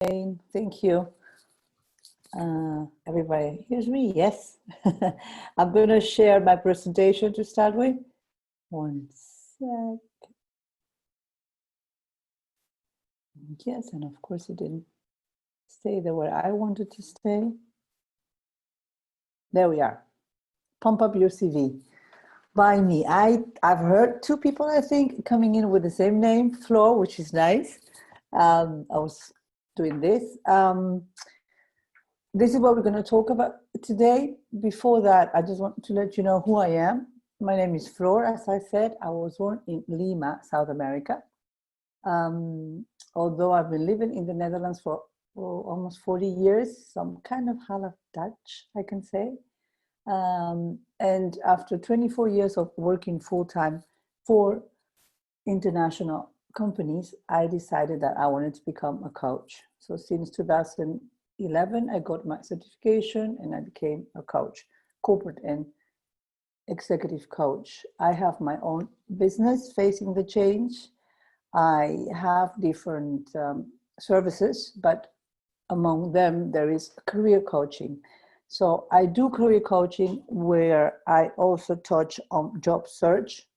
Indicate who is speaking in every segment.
Speaker 1: Jane. Thank you. Everybody hears me? Yes. I'm going to share my presentation to start with. One sec. Yes, and of course it didn't stay there where I wanted to stay. There we are. Pump up your CV. By me. I've heard two people, I think, coming in with the same name, Flo, which is nice. I was doing this. This is what we're going to talk about today. Before that, I just want to let you know who I am. My name is Flor, as I said. I was born in Lima, South America. Although I've been living in the Netherlands for almost 40 years, so I'm kind of half Dutch, I can say. And after 24 years of working full-time for international companies, I decided that I wanted to become a coach. So since 2011, I got my certification and I became a coach, corporate and executive coach. I have my own business, Facing the Change. I have different services, but among them, there is career coaching. So I do career coaching where I also touch on job search,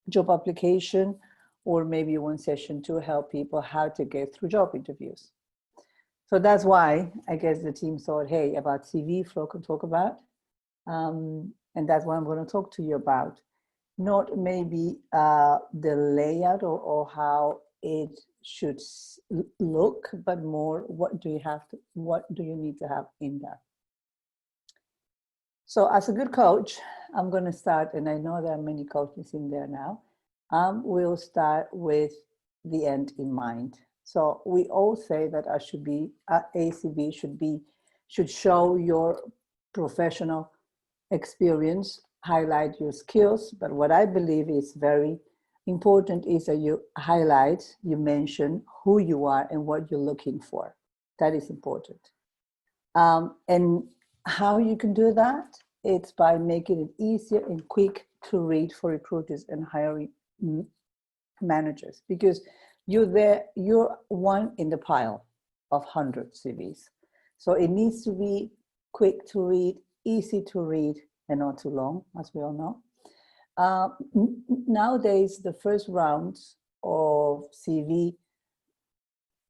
Speaker 1: job application, or maybe one session to help people how to get through job interviews. So that's why I guess the team thought, hey, about CV, Flo can talk about. And that's what I'm going to talk to you about. Not maybe the layout or how it should look, but more what do you need to have in there. So as a good coach, I'm going to start, and I know there are many coaches in there now. We'll start with the end in mind. So we all say that ACV should show your professional experience, highlight your skills, but what I believe is very important is that you mention who you are and what you're looking for. That is important. And how you can do that? It's by making it easier and quick to read for recruiters and hiring managers, because you're one in the pile of 100 CVs. So it needs to be quick to read, easy to read, and not too long, as we all know. Nowadays, the first rounds of CV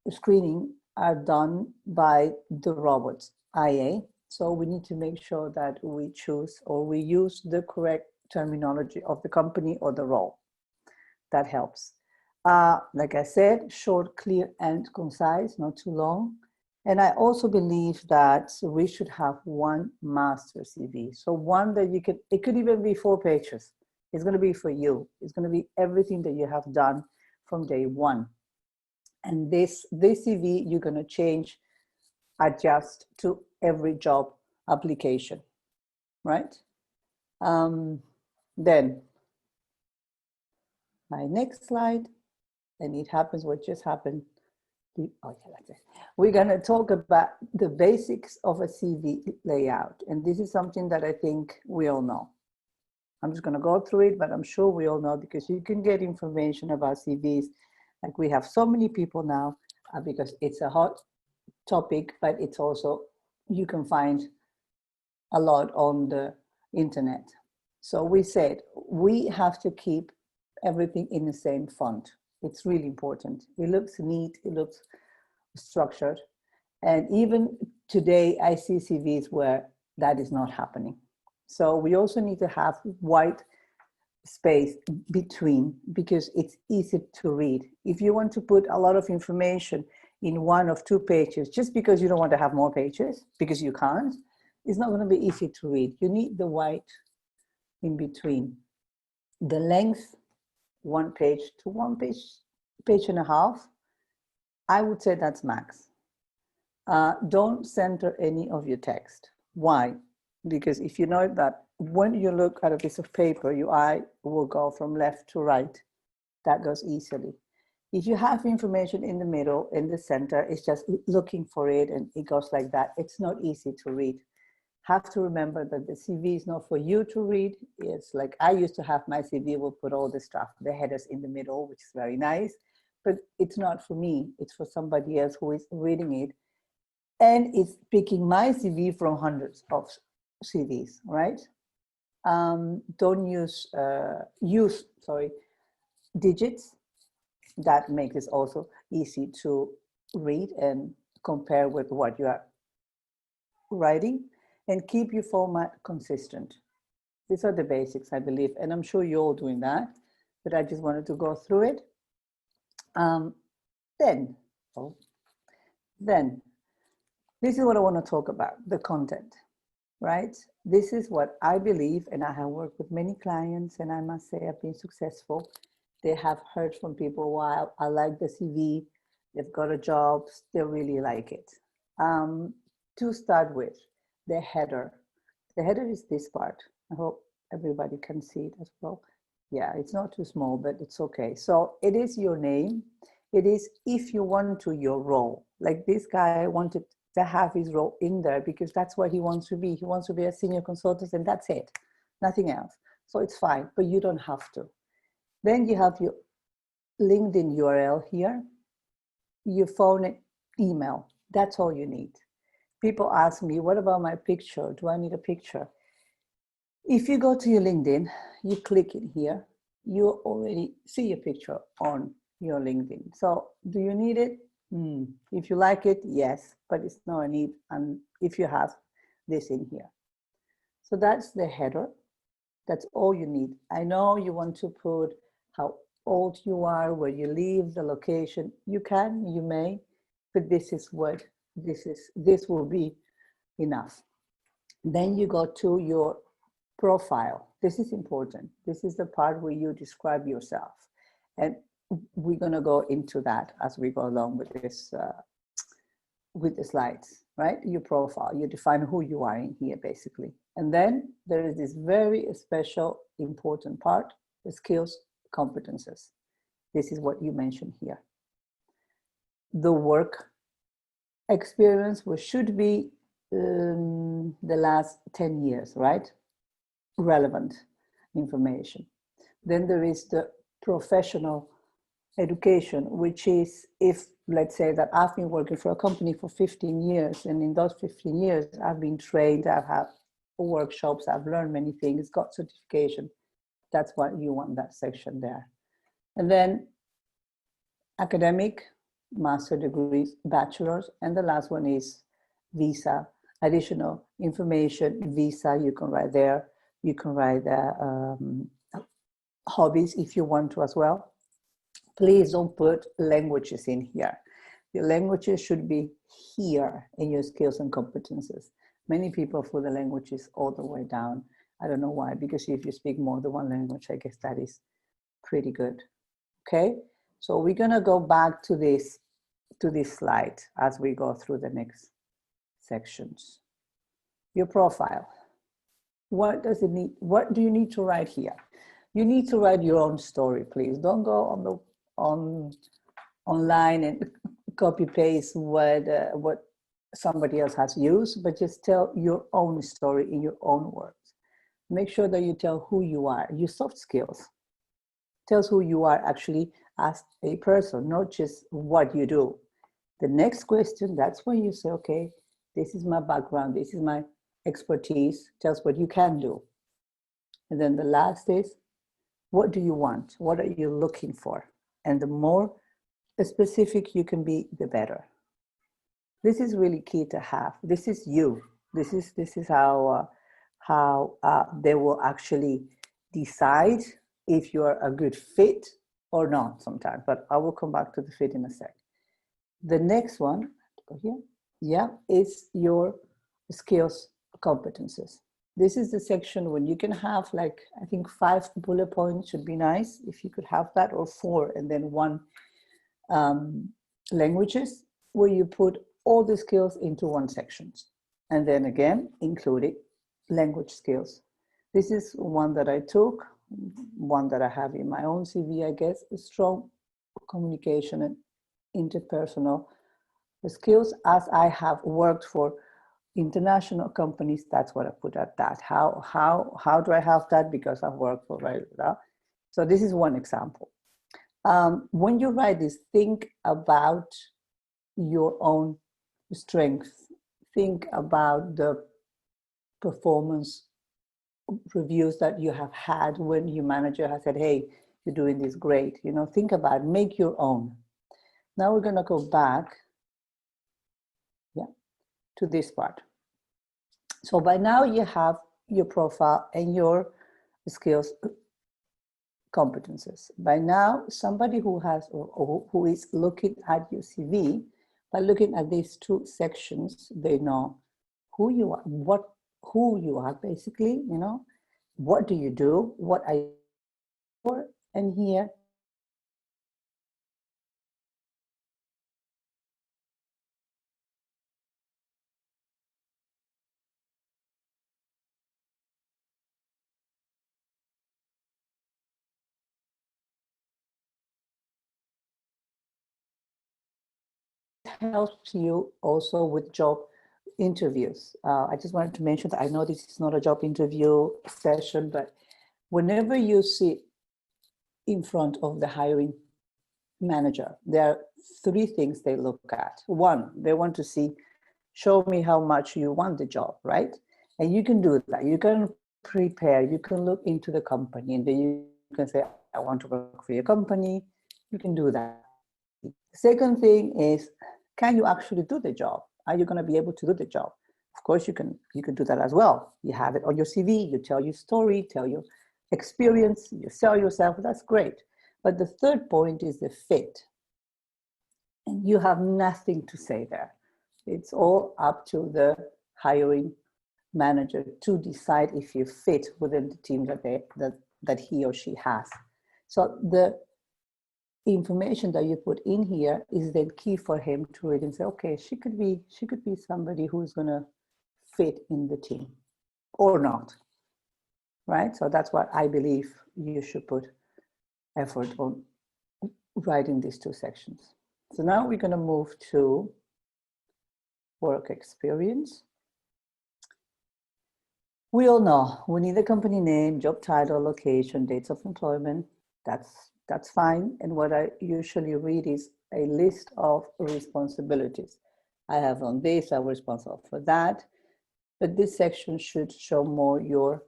Speaker 1: screening are done by the robots, IA. So we need to make sure that we choose or we use the correct terminology of the company or the role. That helps. Like I said, short, clear, and concise, not too long. And I also believe that we should have one master CV. So one that you can, it could even be 4 pages. It's going to be for you. It's going to be everything that you have done from day one. And this CV, you're going to change, adjust to every job application, right? Then my next slide, and it happens what just happened. Oh yeah, that's it. We're going to talk about the basics of a CV layout. And this is something that I think we all know. I'm just going to go through it, but I'm sure we all know, because you can get information about CVs. Like we have so many people now because it's a hot topic, but it's also, you can find a lot on the internet. So we said we have to keep everything in the same font. It's really important. It looks neat, it looks structured. And even today, I see CVs where that is not happening. So we also need to have white space between, because it's easy to read. If you want to put a lot of information in 1 or 2 pages, just because you don't want to have more pages, because you can't, it's not going to be easy to read. You need the white in between. The length, 1 page to 1 page, page and a half, I would say that's max. Don't center any of your text. Why? Because if you know that when you look at a piece of paper, your eye will go from left to right. That goes easily. If you have information in the middle, in the center, it's just looking for it and it goes like that. It's not easy to read. Have to remember that the CV is not for you to read. It's like I used to have my CV, will put all the stuff, the headers in the middle, which is very nice. but it's not for me. It's for somebody else who is reading it. And it's picking my CV from hundreds of CVs, right? Don't use, digits. That makes it also easy to read and compare with what you are writing, and keep your format consistent. These are the basics, I believe, and I'm sure you're all doing that, but I just wanted to go through it. Then, this is what I want to talk about, the content, right? This is what I believe, and I have worked with many clients, and I must say I've been successful. They have heard from people, wow, I like the CV, they've got a job, they really like it. To start with, the header. The header is this part. I hope everybody can see it as well. Yeah, it's not too small, but it's okay. So it is your name. It is, if you want to, your role. Like this guy wanted to have his role in there because that's what he wants to be. He wants to be a senior consultant, and that's it, nothing else. So it's fine, but you don't have to. Then you have your LinkedIn URL here, your phone and email. That's all you need. People ask me, what about my picture? Do I need a picture? If you go to your LinkedIn, you click it here, you already see your picture on your LinkedIn. So do you need it? If you like it, yes, but it's not a need. And if you have this in here. So that's the header. That's all you need. I know you want to put how old you are, where you live, the location. You can, you may, but this is what this will be enough. Then you go to your profile. This is important. This is the part where you describe yourself. And we're going to go into that as we go along with this, with the slides, right? Your profile, you define who you are in here, basically. And then there is this very special, important part, the skills, competences. This is what you mentioned here. The work experience, which should be the last 10 years, right? Relevant information. Then there is the professional education, which is, if let's say that I've been working for a company for 15 years, and in those 15 years I've been trained, I've had workshops, I've learned many things, got certification. That's what you want, that section there. And then academic, master degrees, bachelor's, and the last one is visa, additional information, visa, you can write there. You can write hobbies if you want to as well. Please don't put languages in here. Your languages should be here in your skills and competences. Many people put the languages all the way down. I don't know why, because if you speak more than one language, I guess that is pretty good. Okay, so we're gonna go back to this slide as we go through the next sections. Your profile. What does it need? What do you need to write here? You need to write your own story, please. Don't go online and copy paste what somebody else has used, but just tell your own story in your own words. Make sure that you tell who you are. Your soft skills tells who you are actually as a person, not just what you do. The next question, that's when you say, okay, this is my background, this is my expertise, tells what you can do. And then the last is, what do you want? What are you looking for? And the more specific you can be, the better. This is really key to have. This is you. This is how they will actually decide if you are a good fit or not sometimes. But I will come back to the fit in a sec. The next one, go here, yeah, is your skills, competences. This is the section when you can have, like, I think 5 bullet points should be nice if you could have that, or 4, and then 1 languages, where you put all the skills into 1 section. And then again, including language skills. This is one that I took, one that I have in my own CV, I guess, strong communication and interpersonal skills. As I have worked for international companies, that's what I put at that. How do I have that? Because I've worked for very well. So this is one example. When you write this, think about your own strength. Think about the performance reviews that you have had when your manager has said, hey, you're doing this great. You know, think about it, make your own. Now we're going to go back to this part. So by now you have your profile and your skills, competences. By now, somebody who has or who is looking at your CV, by looking at these two sections, they know who you are, who you are basically, you know, what do you do, what are you for, and here helps you also with job interviews. I just wanted to mention that I know this is not a job interview session, but whenever you sit in front of the hiring manager, there are three things they look at. One, they want to see, show me how much you want the job, right? And you can do that. You can prepare, you can look into the company, and then you can say, I want to work for your company. You can do that. The second thing is, can you actually do the job? Are you going to be able to do the job? Of course, you can do that as well. You have it on your CV, you tell your story, tell your experience, you sell yourself, that's great. But the third point is the fit. And you have nothing to say there. It's all up to the hiring manager to decide if you fit within the team that he or she has. So the information that you put in here is then key for him to read and say, okay, she could be somebody who's going to fit in the team or not, right? So that's what I believe you should put effort on writing these two sections. So now we're going to move to work experience. We all know we need a company name, job title, location, dates of employment. That's fine. And what I usually read is a list of responsibilities. I have on this, I'm responsible for that. But this section should show more your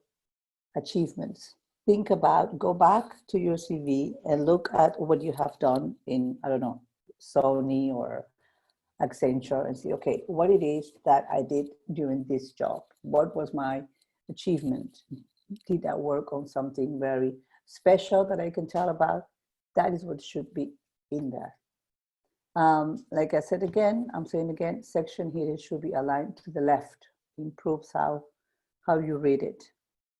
Speaker 1: achievements. Think about, go back to your CV and look at what you have done in, I don't know, Sony or Accenture and see, okay, what it is that I did during this job. What was my achievement? Did I work on something very special that I can tell about? That is what should be in there. Like I said again, I'm saying again, section here should be aligned to the left. Improves how you read it.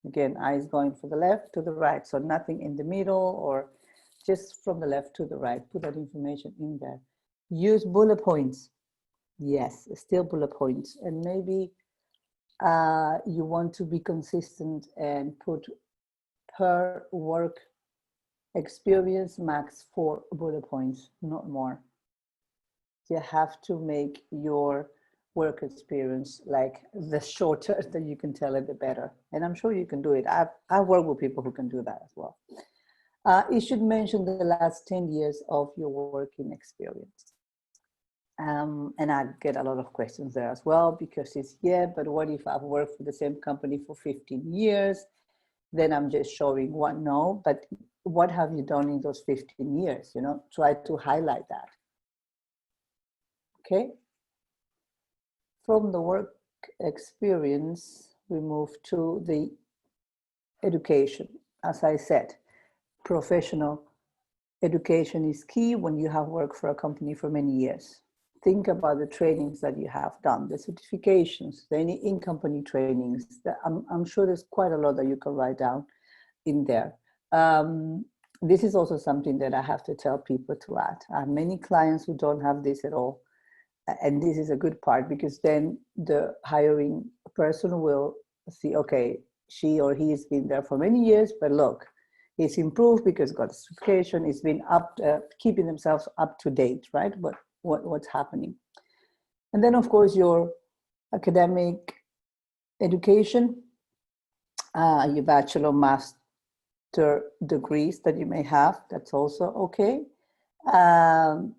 Speaker 1: Again, eyes going from the left to the right, so nothing in the middle or just from the left to the right. Put that information in there. Use bullet points. Yes, still bullet points. And maybe you want to be consistent and put per work experience max 4 bullet points, not more. You have to make your work experience like the shorter that you can tell it, the better. And I'm sure you can do it. I've worked with people who can do that as well. You should mention the last 10 years of your working experience. And I get a lot of questions there as well, because it's, yeah, but what if I've worked for the same company for 15 years? Then I'm just showing what, no, but what have you done in those 15 years? You know, try to highlight that. Okay. From the work experience, we move to the education. As I said, professional education is key when you have worked for a company for many years. Think about the trainings that you have done, the certifications, any in-company trainings. I'm sure there's quite a lot that you can write down in there. This is also something that I have to tell people to add. I have many clients who don't have this at all. And this is a good part, because then the hiring person will see, okay, she or he has been there for many years, but look, it's improved because got certification, it's been up, keeping themselves up to date, right? But what's happening. And then of course your academic education, your bachelor, master, degrees that you may have. That's also okay.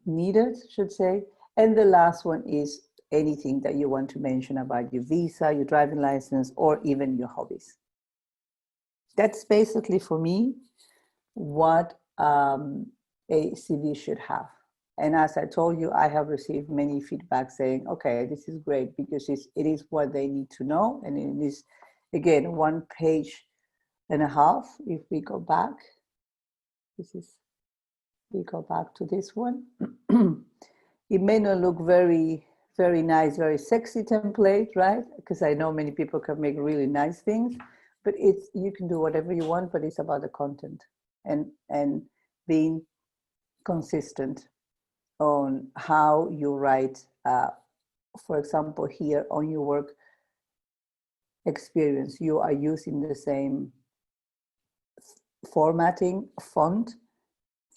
Speaker 1: Needed, should say. And the last one is anything that you want to mention about your visa, your driving license, or even your hobbies. That's basically for me what a CV should have. And as I told you, I have received many feedback saying, okay, this is great because it is what they need to know. And it is, again, 1.5 pages. If we go back, we go back to this one. It may not look very, very nice, very sexy template, right? Because I know many people can make really nice things, but you can do whatever you want, but it's about the content and being consistent on how you write, for example, here on your work experience, you are using the same formatting font,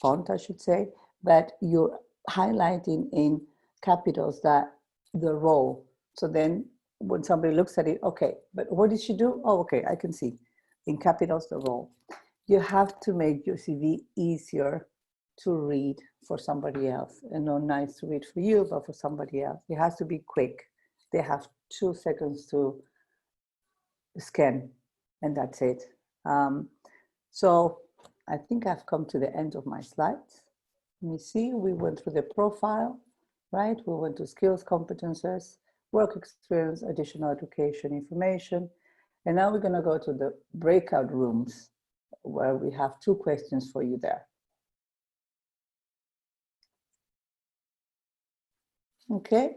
Speaker 1: I should say, but you're highlighting in capitals that the role. So then when somebody looks at it, okay, but what did she do? Oh, okay, I can see in capitals the role. You have to make your CV easier to read for somebody else, and not nice to read for you, but for somebody else. It has to be quick. They have 2 seconds to scan, and that's it. So I think I've come to the end of my slides. Let me see, we went through the profile, right? We went to skills, competences, work experience, additional education information. And now we're gonna go to the breakout rooms where we have 2 questions for you there. Okay,